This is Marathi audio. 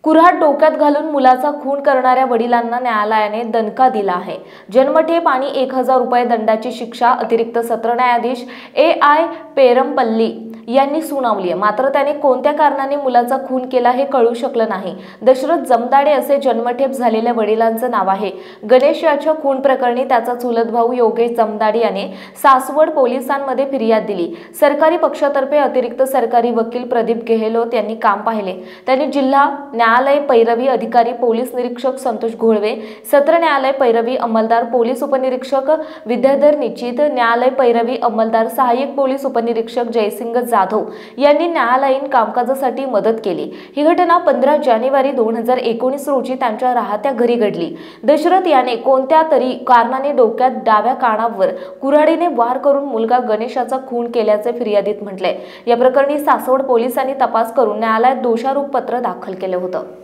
कुऱ्हाड डोक्यात घालून मुलाचा खून करणाऱ्या वडिलांना न्यायालयाने दणका दिला आहे। जन्मठेप आणि 1000 रुपये दंडाची शिक्षा अतिरिक्त सत्र न्यायाधीश A.I. पेरमपल्ली यांनी सुनावली आहे। मात्र त्याने कोणत्या कारणाने मुलाचा खून केला हे कळू शकलं नाही। दशरथ जमदाडे असे जन्मठेप झालेल्या वडिलांचं नाव आहे। गणेश याच्या खून प्रकरणी त्याचा चुलत भाऊ योगेश जमदाडे याने सासवड पोलिसांमध्ये फिर्याद दिली। सरकारी पक्षातर्फे अतिरिक्त सरकारी वकील प्रदीप गेहलोत यांनी काम पाहिले। त्यांनी जिल्हा न्यायालय पैरवी अधिकारी पोलीस निरीक्षक संतोष घोळवे, सत्र न्यायालय पैरवी अंमलदार पोलीस उपनिरीक्षक विद्याधर निश्चित, न्यायालय पैरवी अंमलदार सहाय्यक पोलीस उपनिरीक्षक जयसिंग जाधव यांनी न्यायालयीन कामकाजासाठी मदत केली। ही घटना 15 जानेवारी 2019 रोजी त्यांच्या राहत्या घरी घडली। दशरथ याने कोणत्या तरी कारणाने डोक्यात डाव्या कानावर कुऱ्हाडीने वार करून मुलगा गणेशाचा खून केल्याचे फिर्यादीत म्हटले। या प्रकरणी सासवड पोलिसांनी तपास करून न्यायालयात दोषारोप पत्र दाखल केले होते।